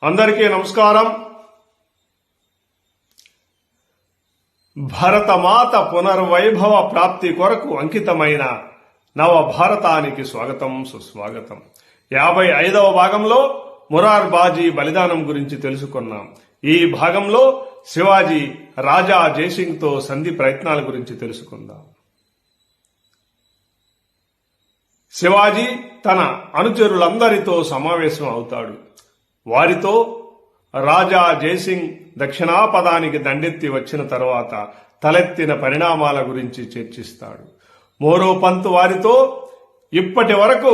అందరికీ నమస్కారం. భరతమాత పునర్వైభవ ప్రాప్తి కొరకు అంకితమైన నవ భారతానికి స్వాగతం, సుస్వాగతం. 55వ భాగంలో మురార్ బాజీ బలిదానం గురించి తెలుసుకున్నాం. ఈ భాగంలో శివాజీ రాజా జైసింగ్ తో సంధి ప్రయత్నాల గురించి తెలుసుకుందాం. శివాజీ తన అనుచరులందరితో సమావేశం అవుతాడు. వారితో రాజా జైసింగ్ దక్షిణాపదానికి దండెత్తి వచ్చిన తరువాత తలెత్తిన పరిణామాల గురించి చర్చిస్తాడు. మోరోపంత్ వారితో ఇప్పటి వరకు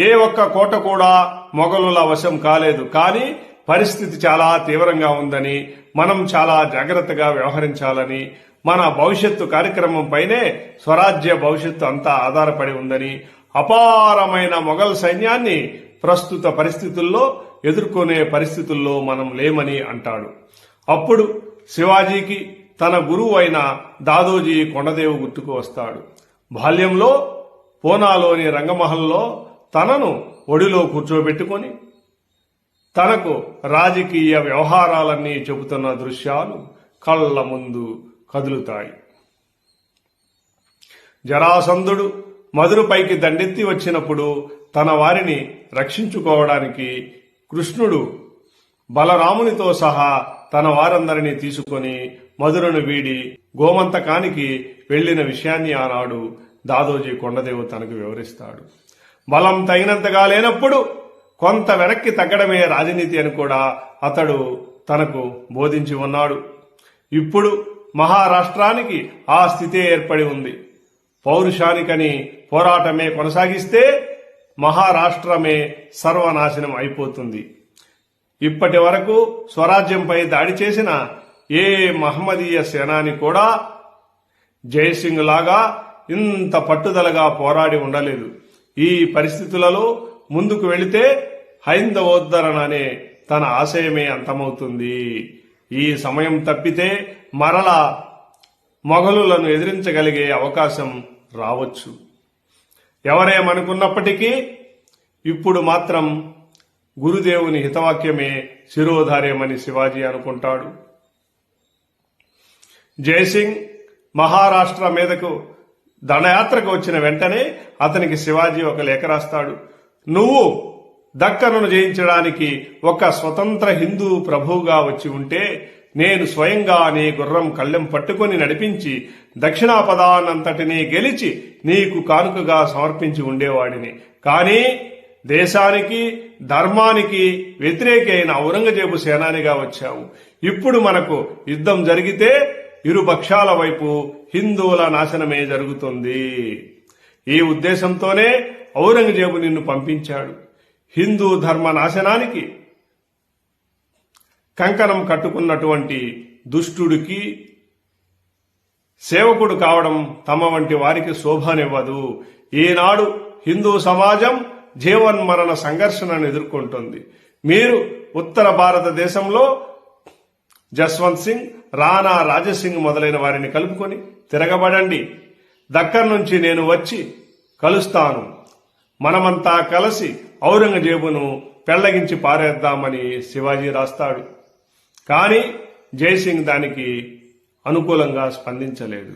ఏ ఒక్క కోట కూడా మొఘలుల వశం కాలేదు, కానీ పరిస్థితి చాలా తీవ్రంగా ఉందని, మనం చాలా జాగ్రత్తగా వ్యవహరించాలని, మన భవిష్యత్తు కార్యక్రమంపైనే స్వరాజ్య భవిష్యత్తు అంతా ఆధారపడి ఉందని, అపారమైన మొఘల్ సైన్యాన్ని ప్రస్తుత పరిస్థితుల్లో ఎదుర్కొనే పరిస్థితుల్లో మనం లేమని అంటాడు. అప్పుడు శివాజీకి తన గురువు అయిన దాదోజీ కొండదేవు గుర్తుకు వస్తాడు. బాల్యంలో పూనాలోని రంగమహల్లో తనను ఒడిలో కూర్చోబెట్టుకొని తనకు రాజకీయ వ్యవహారాలన్నీ చెబుతున్న దృశ్యాలు కళ్ల ముందు కదులుతాయి. జరాసంధుడు మధురపైకి దండెత్తి వచ్చినప్పుడు తన వారిని రక్షించుకోవడానికి కృష్ణుడు బలరామునితో సహా తన వారందరినీ తీసుకుని మధురను వీడి గోమంతకానికి వెళ్లిన విషయాన్ని ఆనాడు దాదోజీ కొండదేవు తనకు వివరిస్తాడు. బలం తగినంతగా లేనప్పుడు కొంత వెనక్కి తగ్గడమే రాజనీతి అని కూడా అతడు తనకు బోధించి ఉన్నాడు. ఇప్పుడు మహారాష్ట్రానికి ఆ స్థితే ఏర్పడి ఉంది. పౌరుషానికని పోరాటమే కొనసాగిస్తే మహారాష్ట్రమే సర్వనాశనం అయిపోతుంది. ఇప్పటి వరకు స్వరాజ్యంపై దాడి చేసిన ఏ మహమ్మదీయ సేనాని కూడా జైసింగ్ లాగా ఇంత పట్టుదలగా పోరాడి ఉండలేదు. ఈ పరిస్థితులలో ముందుకు వెళితే హైందవోద్ధరణ అనే తన ఆశయమే అంతమవుతుంది. ఈ సమయం తప్పితే మరలా మొఘలులను ఎదిరించగలిగే అవకాశం రావచ్చు. ఎవరేమనుకున్నప్పటికీ ఇప్పుడు మాత్రం గురుదేవుని హితవాక్యమే శిరోధార్యమని శివాజీ అనుకుంటాడు. జైసింగ్ మహారాష్ట్ర మీదకు దండయాత్రకు వచ్చిన వెంటనే అతనికి శివాజీ ఒక లేఖ రాస్తాడు. నువ్వు దక్కనును జయించడానికి ఒక స్వతంత్ర హిందూ ప్రభువుగా వచ్చి ఉంటే నేను స్వయంగా నీ గుర్రం కళ్ళెం పట్టుకుని నడిపించి దక్షిణాపదానంతటినీ గెలిచి నీకు కానుకగా సమర్పించి ఉండేవాడిని. కానీ దేశానికి ధర్మానికి వ్యతిరేకి అయిన ఔరంగజేబు సేనానిగా వచ్చావు. ఇప్పుడు మనకు యుద్ధం జరిగితే ఇరు పక్షాల వైపు హిందువుల నాశనమే జరుగుతుంది. ఈ ఉద్దేశంతోనే ఔరంగజేబు నిన్ను పంపించాడు. హిందూ ధర్మ నాశనానికి కంకణం కట్టుకున్నటువంటి దుష్టుడికి సేవకుడు కావడం తమ వంటి వారికి శోభనివ్వదు. ఈనాడు హిందూ సమాజం జీవన్మరణ సంఘర్షణను ఎదుర్కొంటుంది. మీరు ఉత్తర భారతదేశంలో జస్వంత్ సింగ్, రాణా రాజసింగ్ మొదలైన వారిని కలుపుకొని తిరగబడండి. దక్కన్ నుంచి నేను వచ్చి కలుస్తాను. మనమంతా కలిసి ఔరంగజేబును పెళ్లగించి పారేద్దామని శివాజీ రాస్తాడు. కానీ జైసింగ్ దానికి అనుకూలంగా స్పందించలేదు.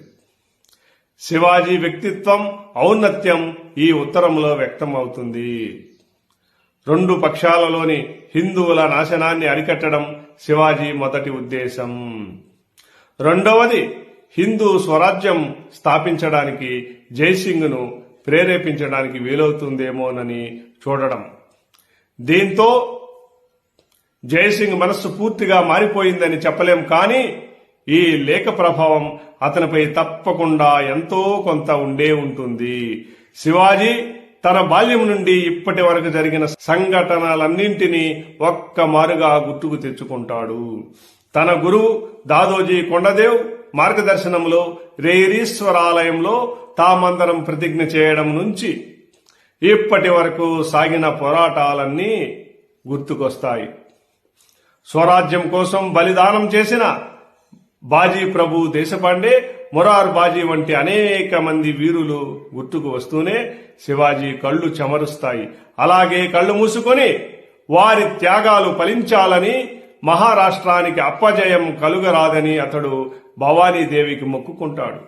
శివాజీ వ్యక్తిత్వం, ఔన్నత్యం ఈ ఉత్తరంలో వ్యక్తం అవుతుంది. రెండు పక్షాలలోని హిందువుల నాశనాన్ని అరికట్టడం శివాజీ మొదటి ఉద్దేశం. రెండవది హిందూ స్వరాజ్యం స్థాపించడానికి జైసింగ్ను ప్రేరేపించడానికి వీలవుతుందేమోనని చూడడం. దీంతో జైసింగ్ మనస్సు పూర్తిగా మారిపోయిందని చెప్పలేం, కానీ ఈ లేఖ ప్రభావం అతనిపై తప్పకుండా ఎంతో కొంత ఉండే ఉంటుంది. శివాజీ తన బాల్యం నుండి ఇప్పటి వరకు జరిగిన సంఘటనలన్నింటినీ ఒక్కమారుగా గుర్తుకు తెచ్చుకుంటాడు. తన గురువు దాదోజీ కొండదేవ్ మార్గదర్శనంలో రేరీశ్వరాలయంలో తామందరం ప్రతిజ్ఞ చేయడం నుంచి ఇప్పటి వరకు సాగిన పోరాటాలన్నీ గుర్తుకొస్తాయి. స్వరాజ్యం కోసం బలిదానం చేసిన బాజీ ప్రభు దేశపాండే, మురార్ బాజీ వంటి అనేక మంది వీరులు గుర్తుకు వస్తూనే శివాజీ కళ్ళు చెమరుస్తాయి. అలాగే కళ్ళు మూసుకొని వారి త్యాగాలు ఫలించాలని, మహారాష్ట్రానికి అప్పజయం కలుగరాదని అతడు భవానీదేవికి మొక్కుకుంటాడు.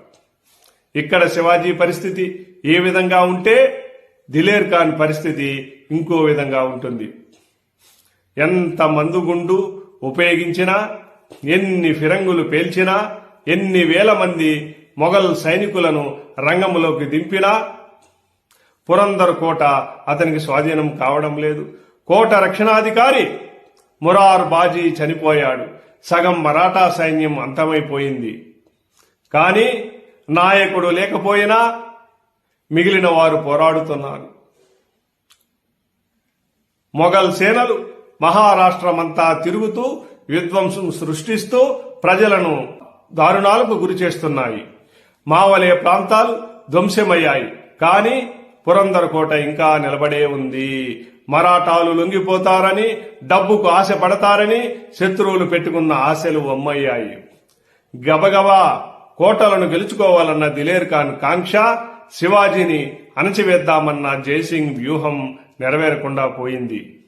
ఇక్కడ శివాజీ పరిస్థితి ఏ విధంగా ఉంటే దిలేర్ ఖాన్ పరిస్థితి ఇంకో విధంగా ఉంటుంది. ఎంత మందుగుండు ఉపయోగించినా, ఎన్ని ఫిరంగులు పేల్చినా, ఎన్ని వేల మంది మొఘల్ సైనికులను రంగంలోకి దింపినా పురందర్ కోట అతనికి స్వాధీనం కావడం లేదు. కోట రక్షణాధికారి మురార్ బాజీ చనిపోయాడు. సగం మరాఠా సైన్యం అంతమైపోయింది. కానీ నాయకుడు లేకపోయినా మిగిలిన వారు పోరాడుతున్నారు. మొఘల్ సేనలు మహారాష్ట్రమంతా తిరుగుతూ విధ్వంసం సృష్టిస్తూ ప్రజలను దారుణాలకు గురి చేస్తున్నాయి. మావలే ప్రాంతాలు ధ్వంసమయ్యాయి. కానీ పురందర్ కోట ఇంకా నిలబడే ఉంది. మరాఠాలు లొంగిపోతారని, డబ్బుకు ఆశ పడతారని శత్రువులు పెట్టుకున్న ఆశలు వమ్మయ్యాయి. గబగబా కోటలను గెలుచుకోవాలన్న దిలేర్ ఖాన్ కాంక్ష, శివాజీని అణచివేద్దామన్న జైసింగ్ వ్యూహం నెరవేరకుండా పోయింది.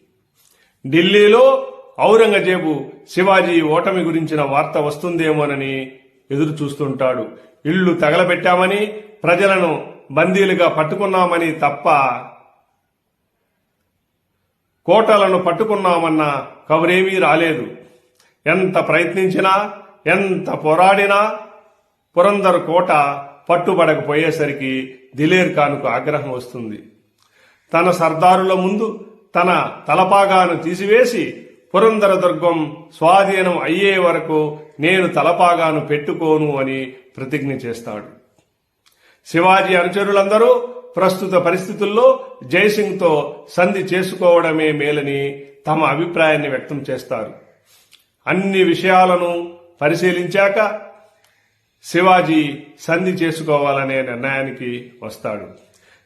ఢిల్లీలో ఔరంగజేబు శివాజీ ఓటమి గురించిన వార్త వస్తుందేమోనని ఎదురు చూస్తుంటాడు. ఇళ్లు తగలబెట్టామని, ప్రజలను బందీలుగా పట్టుకున్నామని తప్ప కోటలను పట్టుకున్నామన్న కబురేమీ రాలేదు. ఎంత ప్రయత్నించినా, ఎంత పోరాడినా పురందర్ కోట పట్టుబడకపోయేసరికి దిలేర్ ఖాన్కు ఆగ్రహం వస్తుంది. తన సర్దారుల ముందు తన తలపాగాను తీసివేసి పురందర దుర్గం స్వాధీనం అయ్యే వరకు నేను తలపాగాను పెట్టుకోను అని ప్రతిజ్ఞ చేస్తాడు. శివాజీ అనుచరులందరూ ప్రస్తుత పరిస్థితుల్లో జైసింగ్తో సంధి చేసుకోవడమే మేలని తమ అభిప్రాయాన్ని వ్యక్తం చేస్తారు. అన్ని విషయాలను పరిశీలించాక శివాజీ సంధి చేసుకోవాలనే నిర్ణయానికి వస్తాడు.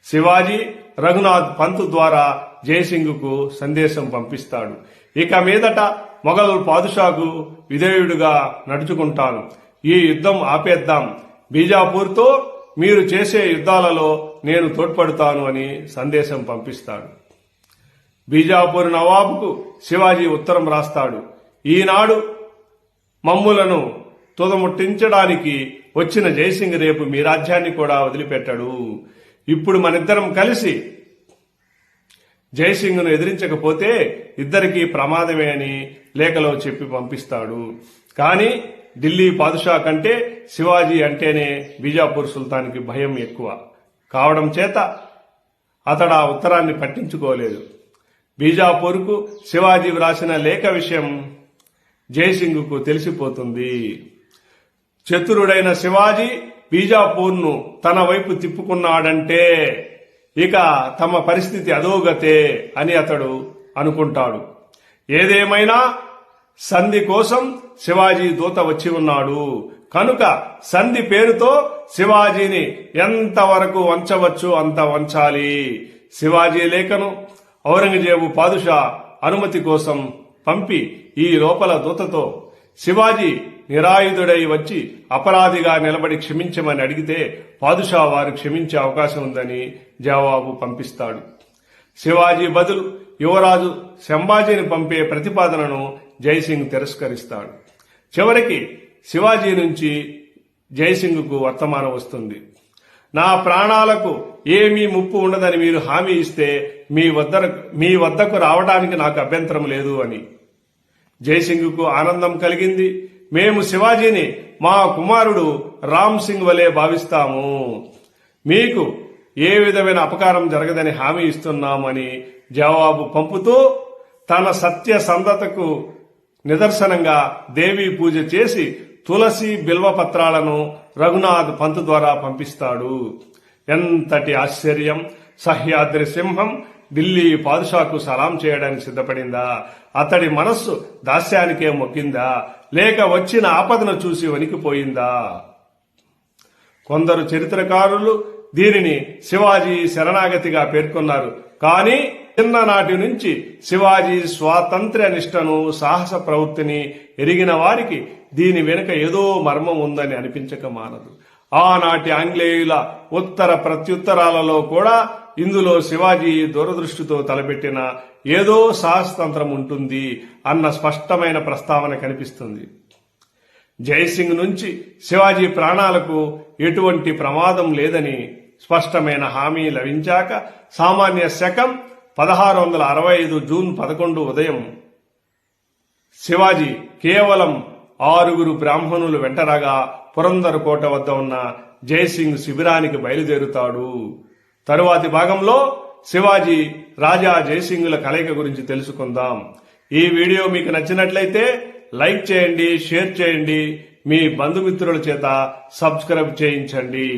శివాజీ రఘునాథ్ పంత్ ద్వారా జైసింగ్కు సందేశం పంపిస్తాడు. ఇక మీదట మొఘల్ పాదుషాకు విధేయుడుగా నడుచుకుంటాను. ఈ యుద్ధం ఆపేద్దాం. బీజాపూర్తో మీరు చేసే యుద్ధాలలో నేను తోడ్పడతాను అని సందేశం పంపిస్తాడు. బీజాపూర్ నవాబుకు శివాజీ ఉత్తరం రాస్తాడు. ఈనాడు మమ్ములను తుదముట్టించడానికి వచ్చిన జైసింగ్ రేపు మీ రాజ్యాన్ని కూడా వదిలిపెట్టాడు. ఇప్పుడు మనిద్దరం కలిసి జైసింగ్ను ఎదిరించకపోతే ఇద్దరికీ ప్రమాదమే అని లేఖలో చెప్పి పంపిస్తాడు. కానీ ఢిల్లీ పాదుషా కంటే శివాజీ అంటేనే బీజాపూర్ సుల్తాన్కి భయం ఎక్కువ కావడం చేత అతడు ఆ ఉత్తరాన్ని పట్టించుకోలేదు. బీజాపూర్కు శివాజీ వ్రాసిన లేఖ విషయం జైసింగ్కు తెలిసిపోతుంది. చతురుడైన శివాజీ బీజాపూర్ను తన వైపు తిప్పుకున్నాడంటే ఇక తమ పరిస్థితి అధోగతే అని అతడు అనుకుంటాడు. ఏదేమైనా సంధి కోసం శివాజీ దూత వచ్చి ఉన్నాడు కనుక సంధి పేరుతో శివాజీని ఎంతవరకు వంచవచ్చు అంత వంచాలి. శివాజీ లేఖను ఔరంగజేబు పాదుషా అనుమతి కోసం పంపి ఈ లోపల దూతతో శివాజీ నిరాయుధుడై వచ్చి అపరాధిగా నిలబడి క్షమించమని అడిగితే పాదుషా వారు క్షమించే అవకాశం ఉందని జవాబు పంపిస్తాడు. శివాజీ బదులు యువరాజు సంభాజీని పంపే ప్రతిపాదనను జైసింగ్ తిరస్కరిస్తాడు. చివరికి శివాజీ నుంచి జైసింగ్కు వర్తమానం వస్తుంది. నా ప్రాణాలకు ఏమీ ముప్పు ఉండదని మీరు హామీ ఇస్తే మీ వద్దకు రావడానికి నాకు అభ్యంతరం లేదు అని. జైసింగ్కు ఆనందం కలిగింది. మేము శివాజీని మా కుమారుడు రామ్ సింగ్ వలె భావిస్తాము. మీకు ఏ విధమైన అపకారం జరగదని హామీ ఇస్తున్నామని జవాబు పంపుతూ తన సత్యసంధతకు నిదర్శనంగా దేవీ పూజ చేసి తులసి బిల్వపత్రాలను రఘునాథ్ పంత్ ద్వారా పంపిస్తాడు. ఎంతటి ఆశ్చర్యం! సహ్యాద్రి సింహం ఢిల్లీ పాదుషాకు సలాం చేయడానికి సిద్ధపడిందా? అతడి మనస్సు దాస్యానికే మొక్కిందా? లేక వచ్చిన ఆపదను చూసి వణికిపోయిందా? కొందరు చరిత్రకారులు దీనిని శివాజీ శరణాగతిగా పేర్కొన్నారు. కానీ చిన్ననాటి నుంచి శివాజీ స్వాతంత్ర్య నిష్టను, సాహస ప్రవృత్తిని ఎరిగిన వారికి దీని వెనుక ఏదో మర్మం ఉందని అనిపించక మానదు. ఆనాటి ఆంగ్లేయుల ఉత్తర ప్రత్యుత్తరాలలో కూడా ఇందులో శివాజీ దూరదృష్టితో తలపెట్టిన ఏదో సాహసతంత్రం ఉంటుంది అన్న స్పష్టమైన ప్రస్తావన కనిపిస్తుంది. జైసింగ్ నుంచి శివాజీ ప్రాణాలకు ఎటువంటి ప్రమాదం లేదని స్పష్టమైన హామీ లభించాక సామాన్య శకం 1665 జూన్ 11 ఉదయం శివాజీ కేవలం 6 బ్రాహ్మణులు వెంటరాగా పురందర్ కోట వద్ద ఉన్న జైసింగ్ శిబిరానికి బయలుదేరుతాడు. తరువాతి భాగంలో శివాజీ రాజా జైసింగుల కలయిక గురించి తెలుసుకుందాం. ఈ వీడియో మీకు నచ్చినట్లయితే లైక్ చేయండి, షేర్ చేయండి, మీ బంధుమిత్రుల చేత సబ్స్క్రైబ్ చేయించండి.